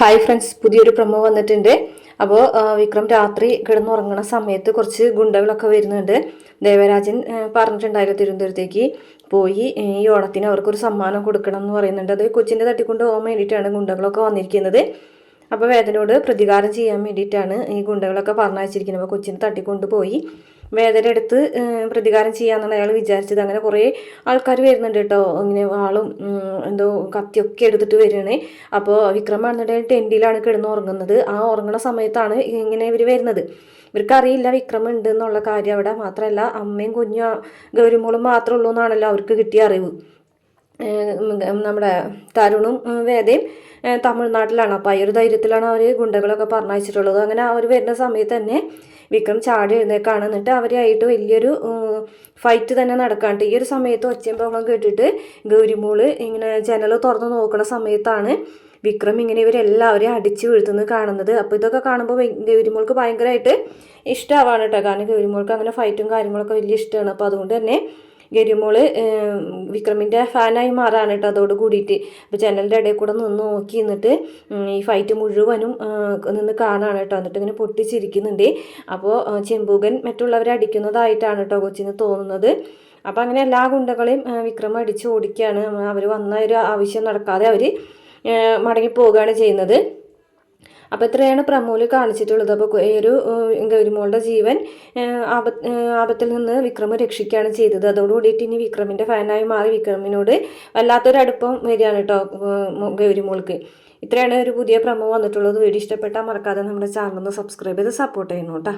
Hi friends, പുതിയൊരു promo വന്നിട്ടുണ്ട്. അപ്പോൾ വിക്രം രാത്രി കിടന്നുറങ്ങുന്ന സമയത്ത് കുറച്ച് ഗുണ്ടകളൊക്കെ വരുന്നുണ്ട്. ദേവരാജൻ പറഞ്ഞിട്ടുണ്ടായിരുന്നു തിരുവനന്തപുരത്തേക്ക് പോയി ഈ ഓണത്തിന് അവർക്കൊരു സമ്മാനം കൊടുക്കണം എന്ന് പറയുന്നുണ്ട്. അത് കൊച്ചിൻ്റെ തട്ടിക്കൊണ്ട് പോകാൻ വേണ്ടിയിട്ടാണ് ഗുണ്ടകളൊക്കെ വന്നിരിക്കുന്നത്. അപ്പോൾ വേദനയോട് പ്രതികാരം ചെയ്യാൻ വേണ്ടിയിട്ടാണ് ഈ ഗുണ്ടകളൊക്കെ പറഞ്ഞയച്ചിരിക്കുന്നത്. അപ്പോൾ കൊച്ചിനെ തട്ടിക്കൊണ്ട് പോയി വേദന എടുത്ത് പ്രതികാരം ചെയ്യാമെന്നാണ് അയാൾ വിചാരിച്ചത്. അങ്ങനെ കുറേ ആൾക്കാർ വരുന്നുണ്ട് കേട്ടോ. ഇങ്ങനെ ആളും എന്തോ കത്തിയൊക്കെ എടുത്തിട്ട് വരികയാണ്. അപ്പോൾ വിക്രം വന്നിട്ട് ടെൻറ്റിലാണ് കിടന്ന് ഉറങ്ങുന്നത്. ആ ഉറങ്ങുന്ന സമയത്താണ് ഇങ്ങനെ ഇവർ വരുന്നത്. ഇവർക്കറിയില്ല വിക്രം ഉണ്ട് എന്നുള്ള കാര്യം. അവിടെ മാത്രമല്ല, അമ്മയും കുഞ്ഞും ഗൗരിമോളും മാത്രമേ ഉള്ളൂ എന്നാണല്ലോ അവർക്ക് കിട്ടിയ അറിവ്. നമ്മുടെ തരുണും വേദയും തമിഴ്നാട്ടിലാണ്. അപ്പോൾ ആ ഒരു ധൈര്യത്തിലാണ് അവർ ഗുണ്ടകളൊക്കെ പറഞ്ഞയച്ചിട്ടുള്ളത്. അങ്ങനെ അവർ വരുന്ന സമയത്ത് തന്നെ വിക്രം ചാടി എഴുന്നേക്കാണ്. എന്നിട്ട് അവരായിട്ട് വലിയൊരു ഫൈറ്റ് തന്നെ നടക്കാണ്ട്. ഈ ഒരു സമയത്ത് ഒച്ചയും ബഹളം കേട്ടിട്ട് ഗൗരിമോള് ഇങ്ങനെ ജനൽ തുറന്ന് നോക്കുന്ന സമയത്താണ് വിക്രം ഇങ്ങനെ ഇവരെല്ലാവരെയും അടിച്ച് വീഴ്ത്തുന്നത് കാണുന്നത്. അപ്പോൾ ഇതൊക്കെ കാണുമ്പോൾ ഗൗരിമോൾക്ക് ഭയങ്കരമായിട്ട് ഇഷ്ടമാവാണ് കേട്ടോ. കാരണം ഗൗരിമോൾക്ക് അങ്ങനെ ഫൈറ്റും കാര്യങ്ങളൊക്കെ വലിയ ഇഷ്ടമാണ്. അപ്പോൾ അതുകൊണ്ട് തന്നെ ഗൗരിമോള് വിക്രമിൻ്റെ ഫാനായി മാറാണ് കേട്ടോ അതോട് കൂടിയിട്ട്. അപ്പോൾ ജനലിൻ്റെ ഇടയിൽ കൂടെ നിന്ന് നോക്കി നിന്നിട്ട് ഈ ഫൈറ്റ് മുഴുവനും നിന്ന് കാണാണ് കേട്ടോ. എന്നിട്ട് ഇങ്ങനെ പൊട്ടിച്ചിരിക്കുന്നുണ്ട്. അപ്പോൾ ചെമ്പൂകൻ മറ്റുള്ളവരെ അടിക്കുന്നതായിട്ടാണ് കേട്ടോ കൊച്ചിന് തോന്നുന്നത്. അപ്പോൾ അങ്ങനെ എല്ലാ ഗുണ്ടകളെയും വിക്രം അടിച്ച് ഓടിക്കുകയാണ്. അവർ വന്ന ഒരു ആവശ്യം നടക്കാതെ അവർ മടങ്ങിപ്പോവുകയാണ് ചെയ്യുന്നത്. അപ്പോൾ ഇത്രയാണ് പ്രമോല് കാണിച്ചിട്ടുള്ളത്. അപ്പോൾ ഈ ഒരു ഗൗരിമോളുടെ ജീവൻ ആപത്തിൽ നിന്ന് വിക്രം രക്ഷിക്കുകയാണ് ചെയ്തത്. അതോടുകൂടിയിട്ട് ഇനി വിക്രമിൻ്റെ ഫാനായി മാറി വിക്രമിനോട് വല്ലാത്തൊരു അടുപ്പം വരികയാണ് കേട്ടോ ഗൗരിമോൾക്ക്. ഇത്രയാണ് ഒരു പുതിയ പ്രമോ വന്നിട്ടുള്ളത്. വീഡിയോ ഇഷ്ടപ്പെട്ടാൽ മറക്കാതെ നമ്മുടെ ചാനൽ ഒന്ന് സബ്സ്ക്രൈബ് ചെയ്ത് സപ്പോർട്ട് ചെയ്യണം കേട്ടോ.